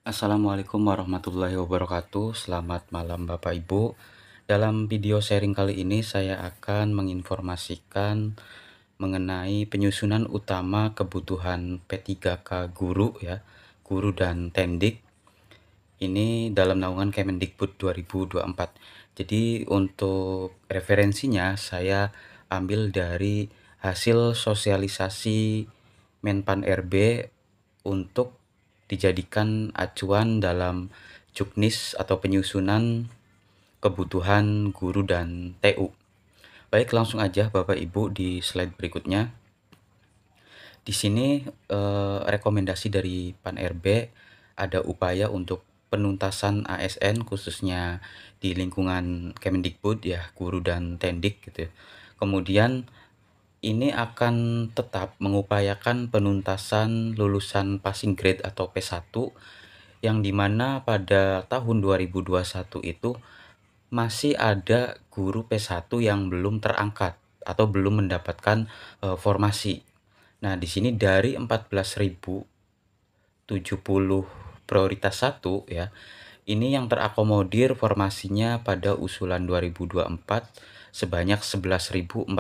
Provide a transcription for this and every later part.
Assalamualaikum warahmatullahi wabarakatuh. Selamat malam Bapak Ibu. Dalam video sharing kali ini saya akan menginformasikan mengenai penyusunan utama kebutuhan P3K guru ya, guru dan tendik. Ini dalam naungan Kemendikbud 2024. Jadi untuk referensinya saya ambil dari hasil sosialisasi Menpan RB untuk dijadikan acuan dalam Juknis atau penyusunan kebutuhan guru dan TU. Baik, langsung aja Bapak Ibu di slide berikutnya. Di sini rekomendasi dari Pan RB ada upaya untuk penuntasan ASN khususnya di lingkungan Kemendikbud ya, guru dan tendik gitu. Kemudian ini akan tetap mengupayakan penuntasan lulusan passing grade atau P1 yang dimana pada tahun 2021 itu masih ada guru P1 yang belum terangkat atau belum mendapatkan formasi. Nah, di sini dari 14.070 prioritas 1 ya, ini yang terakomodir formasinya pada usulan 2024 sebanyak 11.437.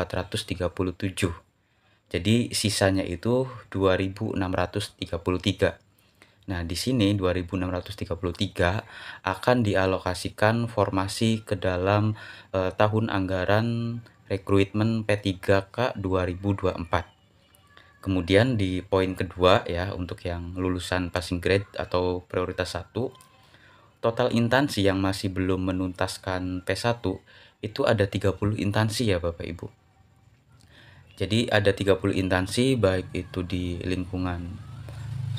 Jadi sisanya itu 2.633. Nah, di sini 2.633 akan dialokasikan formasi ke dalam tahun anggaran rekrutmen P3K 2024. Kemudian di poin kedua ya, untuk yang lulusan passing grade atau prioritas 1, total instansi yang masih belum menuntaskan P1 itu ada 30 instansi ya Bapak Ibu. Jadi ada 30 instansi baik itu di lingkungan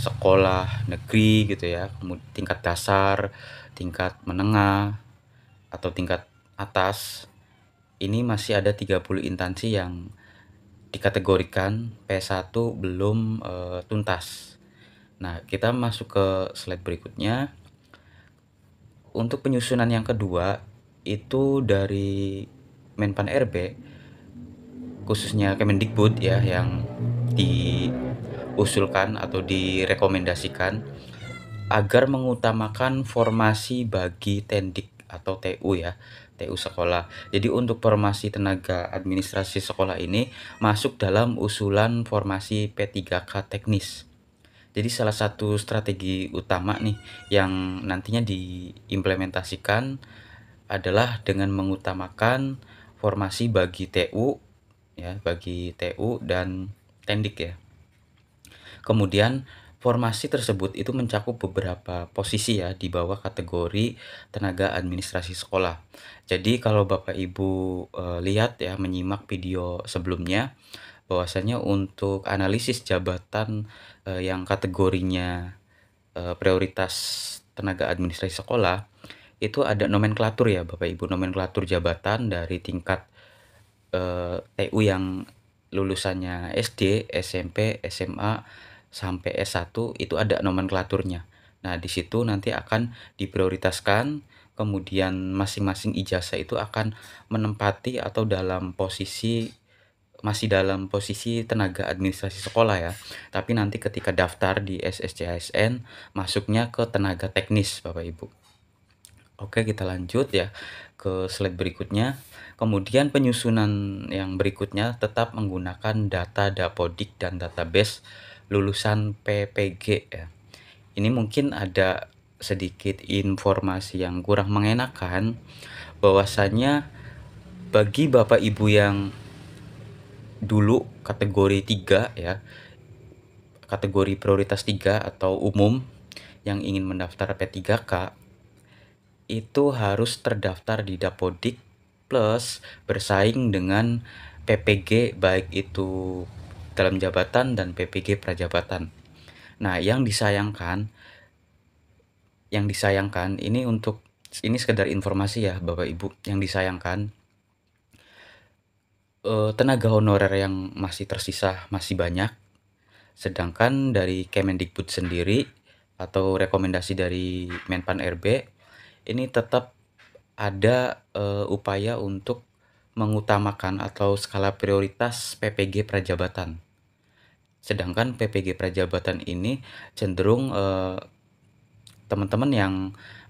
sekolah negeri gitu ya, tingkat dasar, tingkat menengah, atau tingkat atas. Ini masih ada 30 instansi yang dikategorikan P1 belum tuntas. Nah, kita masuk ke slide berikutnya. Untuk penyusunan yang kedua itu dari Menpan RB khususnya Kemendikbud ya, yang diusulkan atau direkomendasikan agar mengutamakan formasi bagi tendik atau TU ya, TU sekolah. Jadi untuk formasi tenaga administrasi sekolah ini masuk dalam usulan formasi P3K teknis. Jadi salah satu strategi utama nih yang nantinya diimplementasikan adalah dengan mengutamakan formasi bagi TU ya, bagi TU dan tendik ya. Kemudian formasi tersebut itu mencakup beberapa posisi ya di bawah kategori tenaga administrasi sekolah. Jadi kalau Bapak Ibu lihat ya, menyimak video sebelumnya, bahwasanya untuk analisis jabatan yang kategorinya prioritas tenaga administrasi sekolah itu ada nomenklatur ya Bapak Ibu, nomenklatur jabatan dari tingkat TU yang lulusannya SD, SMP, SMA sampai S1 itu ada nomenklaturnya. Nah, di situ nanti akan diprioritaskan, kemudian masing-masing ijazah itu akan menempati atau masih dalam posisi tenaga administrasi sekolah ya. Tapi nanti ketika daftar di SSCASN masuknya ke tenaga teknis Bapak Ibu. Oke, kita lanjut ya ke slide berikutnya. Kemudian penyusunan yang berikutnya tetap menggunakan data Dapodik dan database lulusan PPG ya. Ini mungkin ada sedikit informasi yang kurang mengenakan, bahwasanya bagi Bapak Ibu yang dulu kategori 3 ya, kategori prioritas 3 atau umum yang ingin mendaftar P3K itu harus terdaftar di Dapodik plus bersaing dengan PPG baik itu dalam jabatan dan PPG prajabatan. Nah, yang disayangkan ini sekedar informasi ya Bapak Ibu, yang disayangkan tenaga honorer yang masih tersisa masih banyak, sedangkan dari Kemendikbud sendiri atau rekomendasi dari Menpan RB ini tetap ada upaya untuk mengutamakan atau skala prioritas PPG prajabatan. Sedangkan PPG prajabatan ini cenderung teman-teman yang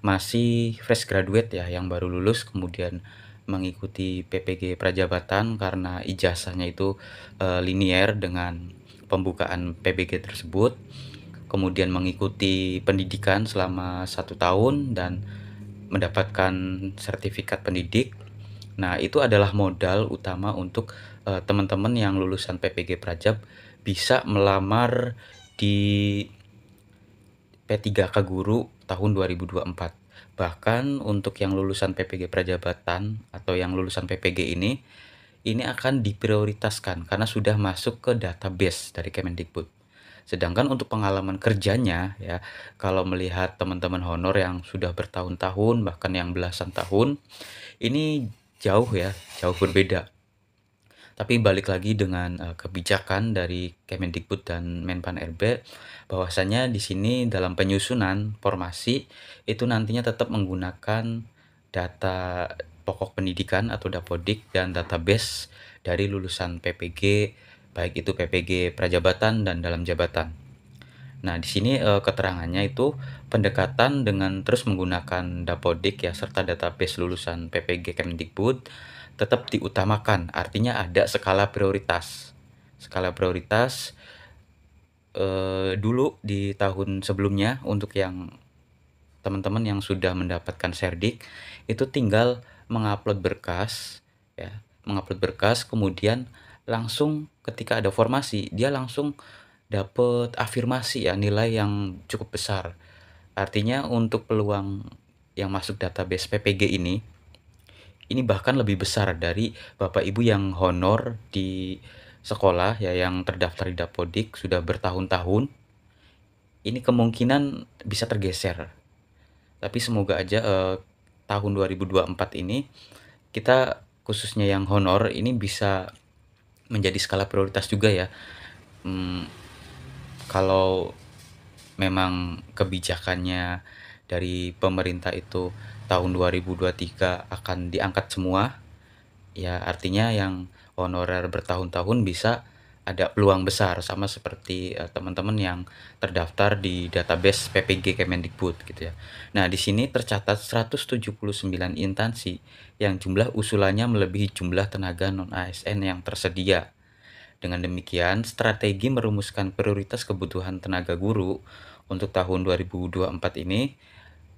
masih fresh graduate ya, yang baru lulus kemudian mengikuti PPG Prajabatan karena ijazahnya itu, linier dengan pembukaan PPG tersebut, kemudian mengikuti pendidikan selama 1 tahun dan mendapatkan sertifikat pendidik. Nah, itu adalah modal utama untuk, teman-teman yang lulusan PPG Prajab bisa melamar di P3K Guru tahun 2024. Bahkan untuk yang lulusan PPG Prajabatan atau yang lulusan PPG ini akan diprioritaskan karena sudah masuk ke database dari Kemendikbud. Sedangkan untuk pengalaman kerjanya ya, kalau melihat teman-teman honor yang sudah bertahun-tahun bahkan yang belasan tahun, ini jauh ya, jauh berbeda. Tapi balik lagi dengan, kebijakan dari Kemendikbud dan Menpan RB, bahwasanya di sini dalam penyusunan formasi itu nantinya tetap menggunakan data pokok pendidikan atau Dapodik dan database dari lulusan PPG, baik itu PPG Prajabatan dan dalam jabatan. Nah, di sini, keterangannya itu pendekatan dengan terus menggunakan Dapodik ya, serta database lulusan PPG Kemendikbud tetap diutamakan. Artinya ada skala prioritas. Skala prioritas, dulu di tahun sebelumnya untuk yang teman-teman yang sudah mendapatkan Serdik, itu tinggal mengupload berkas ya, mengupload berkas kemudian langsung ketika ada formasi, dia langsung dapat afirmasi ya, nilai yang cukup besar. Artinya untuk peluang yang masuk database PPG ini bahkan lebih besar dari Bapak Ibu yang honor di sekolah ya, yang terdaftar di Dapodik sudah bertahun-tahun, ini kemungkinan bisa tergeser. Tapi semoga aja, tahun 2024 ini kita khususnya yang honor ini bisa menjadi skala prioritas juga ya. Mmm, kalau memang kebijakannya dari pemerintah itu tahun 2023 akan diangkat semua, ya artinya yang honorer bertahun-tahun bisa ada peluang besar sama seperti, teman-teman yang terdaftar di database PPG Kemendikbud gitu ya. Nah, di sini tercatat 179 instansi yang jumlah usulannya melebihi jumlah tenaga non-ASN yang tersedia. Dengan demikian, strategi merumuskan prioritas kebutuhan tenaga guru untuk tahun 2024 ini,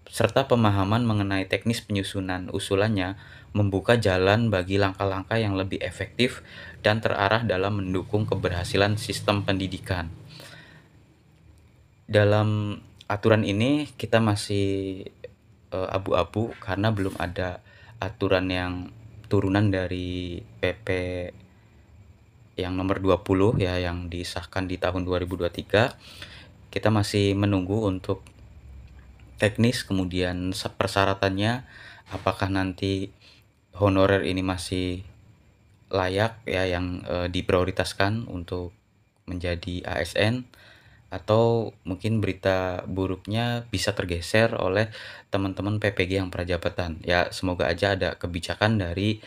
serta pemahaman mengenai teknis penyusunan usulannya, membuka jalan bagi langkah-langkah yang lebih efektif dan terarah dalam mendukung keberhasilan sistem pendidikan. Dalam aturan ini kita masih abu-abu karena belum ada aturan yang turunan dari PP yang nomor 20 ya, yang disahkan di tahun 2023. Kita masih menunggu untuk teknis, kemudian persyaratannya, apakah nanti honorer ini masih layak ya yang, diprioritaskan untuk menjadi ASN, atau mungkin berita buruknya bisa tergeser oleh teman-teman PPG yang prajabatan. Ya semoga aja ada kebijakan dari,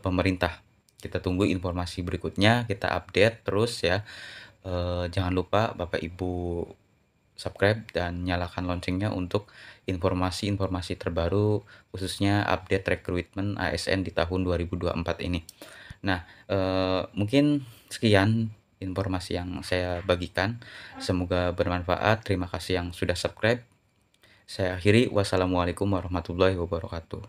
pemerintah. Kita tunggu informasi berikutnya, kita update terus ya. Jangan lupa Bapak Ibu subscribe dan nyalakan loncengnya untuk informasi-informasi terbaru, khususnya update rekrutmen ASN di tahun 2024 ini. Nah, mungkin sekian informasi yang saya bagikan, semoga bermanfaat. Terima kasih yang sudah subscribe. Saya akhiri, wassalamualaikum warahmatullahi wabarakatuh.